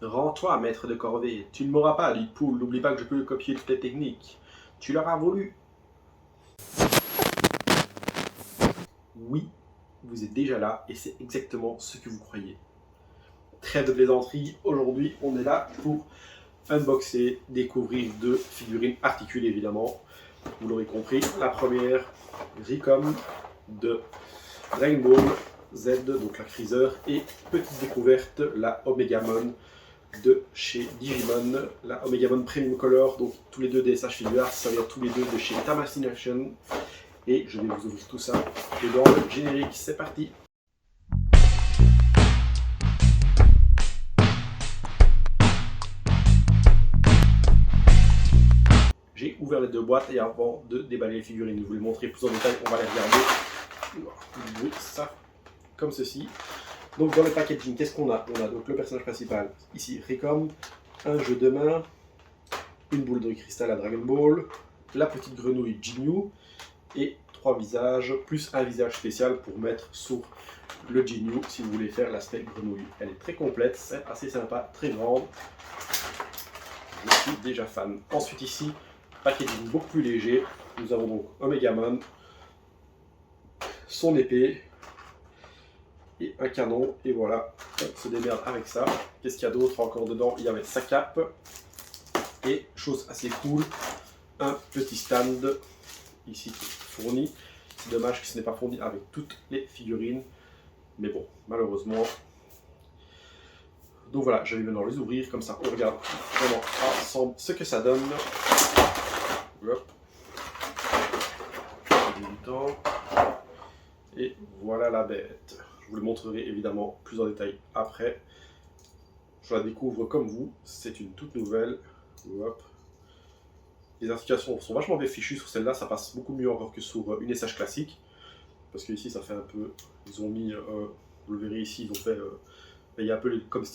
Rends-toi, maître de corvée. Tu ne m'auras pas, Deadpool. N'oublie pas que je peux copier toutes les techniques. Tu l'auras voulu. Oui, vous êtes déjà là et c'est exactement ce que vous croyez. Trêve de plaisanterie. Aujourd'hui, on est là pour unboxer, découvrir deux figurines articulées évidemment. Vous l'aurez compris, la première, Recom de Dragon Ball Z, donc la Freezer, et petite découverte, la Omegamon de chez Digimon, la Omegamon Premium Color, donc tous les deux des SH Figure Arts, ça vient tous les deux de chez Tamashii Action, et je vais vous ouvrir tout ça. Et dans le générique, c'est parti. J'ai ouvert les deux boîtes et avant de déballer les figurines, je vais vous les montrer plus en détail, on va les regarder. Oui, ça, comme ceci. Donc dans le packaging, qu'est-ce qu'on a? On a donc le personnage principal, ici Recom, un jeu de main, une boule de cristal à Dragon Ball, la petite grenouille Jinyu, et 3 visages, plus un visage spécial pour mettre sur le Jinyu si vous voulez faire l'aspect grenouille. Elle est très complète, c'est assez sympa, très grande. Je suis déjà fan. Ensuite ici, packaging beaucoup plus léger, nous avons donc Omegamon, son épée, et un canon, et voilà, on se démerde avec ça. Qu'est-ce qu'il y a d'autre encore dedans? Il y avait sa cape, et chose assez cool, un petit stand, ici fourni. C'est dommage que ce n'est pas fourni avec toutes les figurines, mais bon, malheureusement. Donc voilà, je vais maintenant les ouvrir, comme ça on regarde vraiment ensemble ce que ça donne. Hop. Et voilà la bête. Je vous le montrerai évidemment plus en détail après. Je la découvre comme vous, c'est une toute nouvelle. Hop. Les articulations sont vachement bien fichues sur celle-là, ça passe beaucoup mieux encore que sur une SH classique. Parce que ici ça fait un peu, ils ont mis, vous le verrez ici, ils ont fait, il y a un peu comme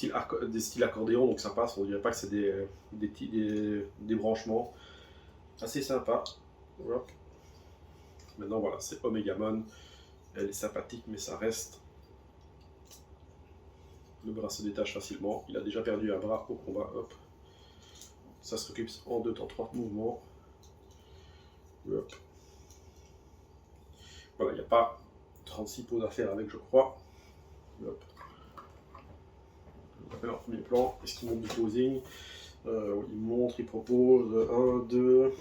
des styles accordéon, donc ça passe, on dirait pas que c'est des branchements. Assez sympa. Hop. Maintenant voilà, c'est Omegamon. Elle est sympathique, mais ça reste. Le bras se détache facilement. Il a déjà perdu un bras au combat. Hop. Ça se reclipse en 2 temps 3 mouvements. Hop. Voilà, il n'y a pas 36 poses à faire avec, je crois. Hop. On appelle en premier plan. Est-ce qu'il montre du posing? Il montre, il propose 1, 2,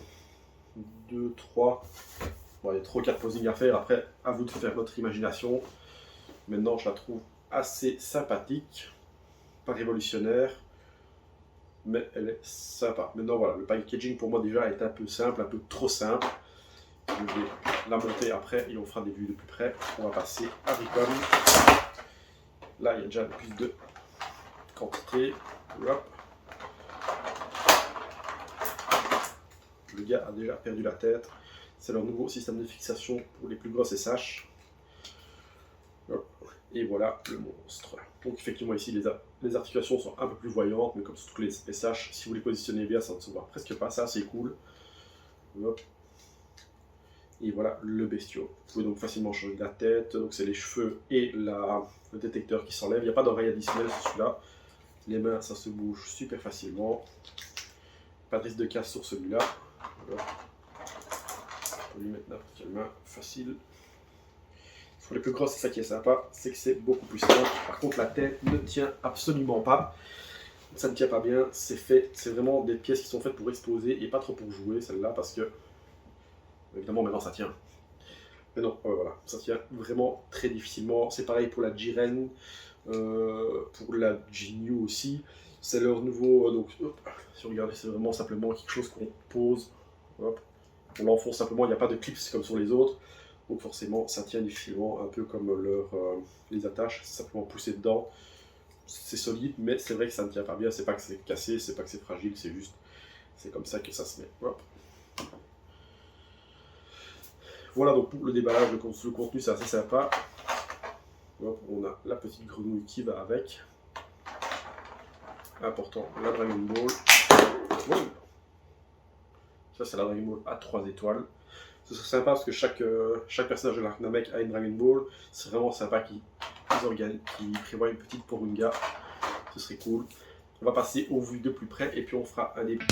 2, 3. Bon, il y a 3 ou 4 posings à faire. Après, à vous de faire votre imagination. Maintenant, je la trouve assez sympathique. Pas révolutionnaire. Mais elle est sympa. Maintenant, voilà, le packaging pour moi déjà est un peu simple, un peu trop simple. Je vais la monter après et on fera des vues de plus près. On va passer à Recom. Là, il y a déjà plus de quantité. Hop. Le gars a déjà perdu la tête. C'est leur nouveau système de fixation pour les plus grosses SH. Hop. Et voilà le monstre. Donc effectivement ici les articulations sont un peu plus voyantes, mais comme sur tous les SH, si vous les positionnez bien, ça ne se voit presque pas, ça c'est cool. Hop. Et voilà le bestiau. Vous pouvez donc facilement changer de la tête, donc c'est les cheveux et le détecteur qui s'enlève. Il n'y a pas d'oreille additionnelle sur celui-là. Les mains, ça se bouge super facilement. Pas de risque de casse sur celui-là. On peut lui mettre n'importe quelle main, facile. Pour les plus grosses, c'est ça qui est sympa, c'est que c'est beaucoup plus simple. Par contre, la tête ne tient absolument pas. Ça ne tient pas bien, c'est fait. C'est vraiment des pièces qui sont faites pour exposer et pas trop pour jouer, celle-là, parce que, évidemment, maintenant ça tient. Mais non, voilà, ça tient vraiment très difficilement. C'est pareil pour la Jiren, pour la Jinyu aussi. C'est leur nouveau, donc, hop, si vous regardez, c'est vraiment simplement quelque chose qu'on pose. Hop, on l'enfonce simplement, il n'y a pas de clips comme sur les autres. Donc forcément, ça tient difficilement, un peu comme les attaches, c'est simplement poussé dedans. C'est solide, mais c'est vrai que ça ne tient pas bien, c'est pas que c'est cassé, c'est pas que c'est fragile, c'est juste, c'est comme ça que ça se met. Hop. Voilà donc pour le déballage, le contenu c'est assez sympa. Hop, on a la petite grenouille qui va avec. Important, la Dragon Ball. Wow. Ça c'est la Dragon Ball à 3 étoiles. Ce serait sympa parce que chaque personnage de l'Arc Namek a une Dragon Ball. C'est vraiment sympa qu'ils prévoient une petite Porunga. Ce serait cool. On va passer aux vues de plus près et puis on fera un début.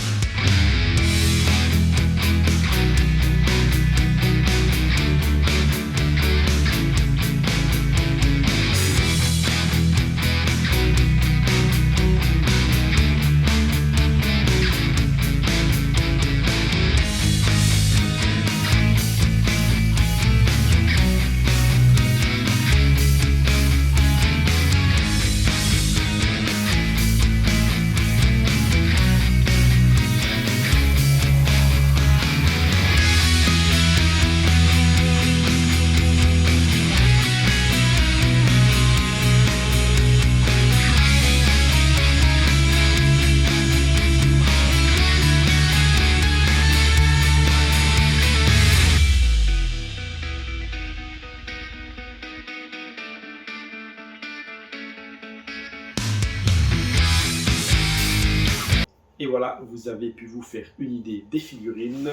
Et voilà, vous avez pu vous faire une idée des figurines.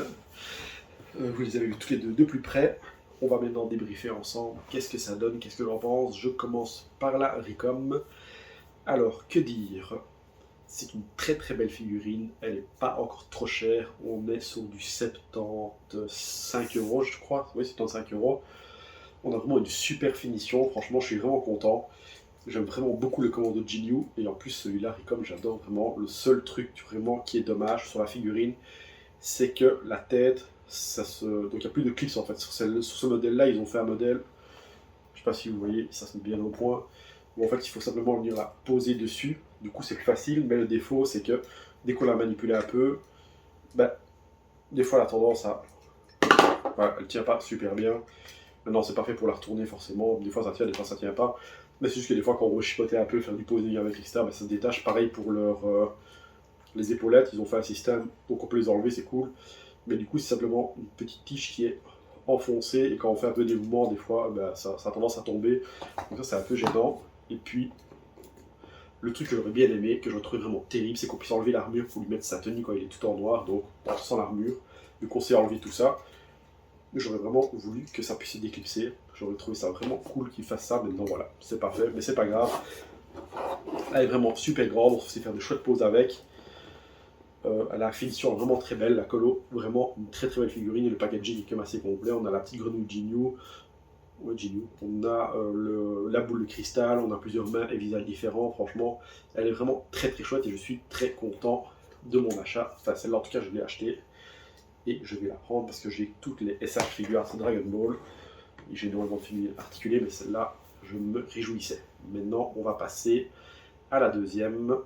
Vous les avez vues toutes les deux de plus près. On va maintenant débriefer ensemble. Qu'est-ce que ça donne? Qu'est-ce que j'en pense? Je commence par la Ricom. Alors, que dire? C'est une très très belle figurine. Elle n'est pas encore trop chère. On est sur du 75 €, je crois. Oui, 75 €. On a vraiment une super finition. Franchement, je suis vraiment content. J'aime vraiment beaucoup le commando Jinyu, et en plus celui-là, Ricom, j'adore vraiment. Le seul truc vraiment qui est dommage sur la figurine, c'est que la tête, donc il n'y a plus de clips en fait. Sur ce modèle-là, ils ont fait un modèle, je ne sais pas si vous voyez, ça se met bien au point, où en fait il faut simplement venir la poser dessus. Du coup c'est plus facile, mais le défaut c'est que dès qu'on la manipule un peu, ben, des fois elle a tendance à... Voilà, elle ne tient pas super bien. Maintenant c'est pas fait pour la retourner forcément, des fois ça tient, des fois ça tient pas. Mais c'est juste que des fois, quand on veut chipoter un peu, faire du posing avec etc., ben ça se détache. Pareil pour les épaulettes, ils ont fait un système, donc on peut les enlever, c'est cool. Mais du coup, c'est simplement une petite tige qui est enfoncée, et quand on fait un peu des mouvements, des fois, ben, ça a tendance à tomber. Donc ça, c'est un peu gênant. Et puis, le truc que j'aurais bien aimé, que je trouve vraiment terrible, c'est qu'on puisse enlever l'armure pour lui mettre sa tenue quand il est tout en noir, donc sans l'armure. Vu qu'on sait enlever tout ça, j'aurais vraiment voulu que ça puisse se déclipser. J'aurais trouvé ça vraiment cool qu'ils fassent ça. Maintenant voilà, c'est pas fait, mais c'est pas grave. Elle est vraiment super grande, on sait faire de chouettes poses avec. Elle a une finition vraiment très belle, la colo, vraiment une très très belle figurine, et le packaging est quand même assez complet. On a la petite grenouille Jinyu, ouais, Jinyu. On a la boule de cristal, on a plusieurs mains et visages différents. Franchement, elle est vraiment très très chouette et je suis très content de mon achat. Enfin, celle-là en tout cas, je l'ai achetée. Et je vais la prendre parce que j'ai toutes les SH Figures Dragon Ball. J'ai énormément de figurines articulées, mais celle-là, je me réjouissais. Maintenant, on va passer à la deuxième.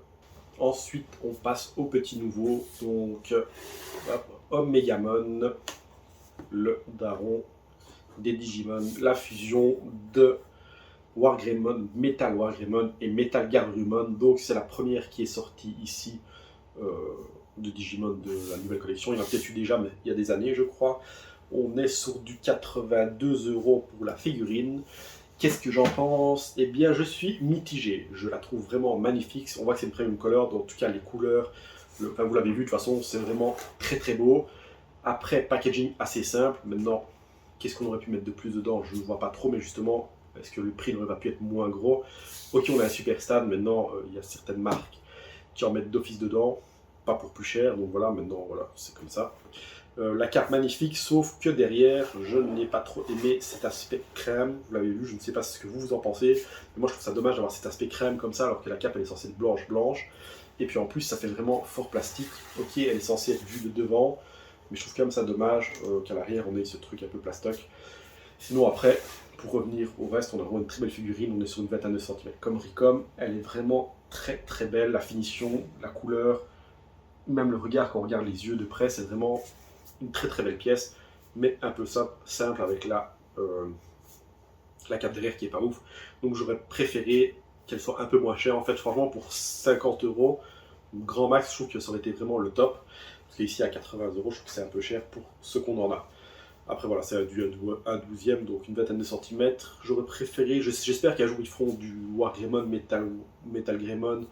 Ensuite, on passe au petit nouveau. Donc, Omegamon, le daron des Digimon. La fusion de Wargreymon, Metal Wargreymon et Metal Garurumon. Donc, c'est la première qui est sortie ici. De Digimon de la nouvelle collection. Il y en a peut-être eu déjà, mais il y a des années, je crois. On est sur du 82 € pour la figurine. Qu'est-ce que j'en pense? Eh bien, je suis mitigé. Je la trouve vraiment magnifique. On voit que c'est une premium color, donc en tout cas, les couleurs, enfin, vous l'avez vu, de toute façon, c'est vraiment très très beau. Après, packaging assez simple. Maintenant, qu'est-ce qu'on aurait pu mettre de plus dedans? Je ne vois pas trop, mais justement, est-ce que le prix n'aurait pas pu être moins gros? Ok, on a un super stand. Maintenant, il y a certaines marques qui en mettent d'office dedans. Pas pour plus cher, donc voilà, maintenant, voilà, c'est comme ça. La carte magnifique, sauf que derrière, je n'ai pas trop aimé cet aspect crème. Vous l'avez vu, je ne sais pas ce que vous en pensez, mais moi je trouve ça dommage d'avoir cet aspect crème comme ça, alors que la cape elle est censée être blanche. Et puis en plus, ça fait vraiment fort plastique. Ok, elle est censée être vue de devant, mais je trouve quand même ça dommage qu'à l'arrière on ait ce truc un peu plastoc. Sinon après, pour revenir au reste, on a vraiment une très belle figurine, on est sur une 29 cm comme Ricom. Elle est vraiment très très belle, la finition, la couleur, même le regard, quand on regarde les yeux de près, c'est vraiment une très très belle pièce, mais un peu simple avec la cape derrière qui est pas ouf. Donc j'aurais préféré qu'elle soit un peu moins chère. En fait, franchement, pour 50 €, grand max, je trouve que ça aurait été vraiment le top. Parce qu'ici, à 80 €, je trouve que c'est un peu cher pour ce qu'on en a. Après, voilà, c'est un 12e, donc une vingtaine de centimètres. J'aurais préféré, j'espère qu'un jour ils feront du Wargreymon, Metal Greymon,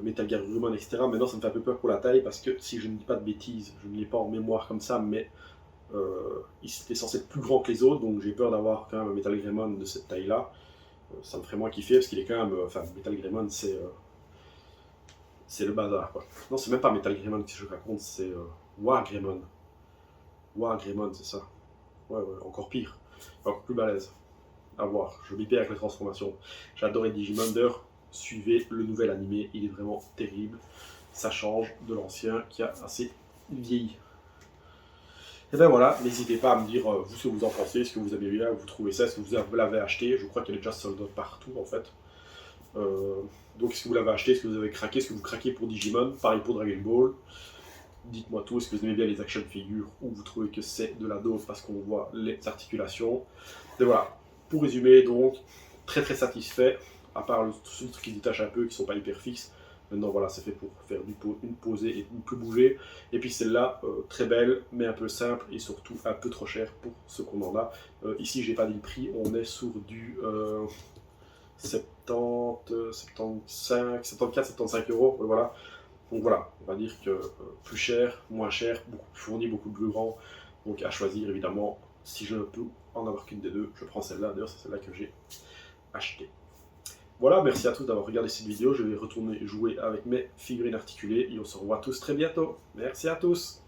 Metal Garurumon, etc. Maintenant, ça me fait un peu peur pour la taille parce que si je ne dis pas de bêtises, je ne l'ai pas en mémoire comme ça, mais il était censé être plus grand que les autres, donc j'ai peur d'avoir quand même un Metal Greymon de cette taille-là. Ça me ferait moins kiffer parce qu'il est quand même. Enfin, Metal Greymon, c'est c'est le bazar, quoi. Non, c'est même pas Metal Greymon que je raconte, c'est War Greymon. War Greymon, c'est ça. Ouais, encore pire. Encore plus balèze. À voir. Je m'y avec les transformations. J'ai adoré Digimon. D'ailleurs, suivez le nouvel animé, il est vraiment terrible. Ça change de l'ancien qui a assez vieilli. Et ben voilà, n'hésitez pas à me dire vous ce que vous en pensez, ce que vous avez bien, vous trouvez ça, est-ce que vous l'avez acheté. Je crois qu'elle est déjà sold out partout en fait. Donc est-ce que vous l'avez acheté, est-ce que vous avez craqué, est-ce que vous craquez pour Digimon, pareil pour Dragon Ball. Dites-moi tout, est-ce que vous aimez bien les action figures ou vous trouvez que c'est de la dose parce qu'on voit les articulations. Et voilà, pour résumer donc, très très satisfait, à part le truc qui se détache un peu, qui sont pas hyper fixes. Maintenant voilà, c'est fait pour faire une posée et ne plus bouger. Et puis celle-là, très belle, mais un peu simple et surtout un peu trop cher pour ce qu'on en a. Ici, j'ai pas dit le prix, on est sur du 70, 75, 74, 75 euros. Voilà. Donc voilà, on va dire que plus cher, moins cher, beaucoup plus fourni, beaucoup plus grand. Donc à choisir évidemment, si je ne peux en avoir qu'une des deux, je prends celle-là. D'ailleurs, c'est celle-là que j'ai achetée. Voilà, merci à tous d'avoir regardé cette vidéo. Je vais retourner jouer avec mes figurines articulées et on se revoit tous très bientôt. Merci à tous.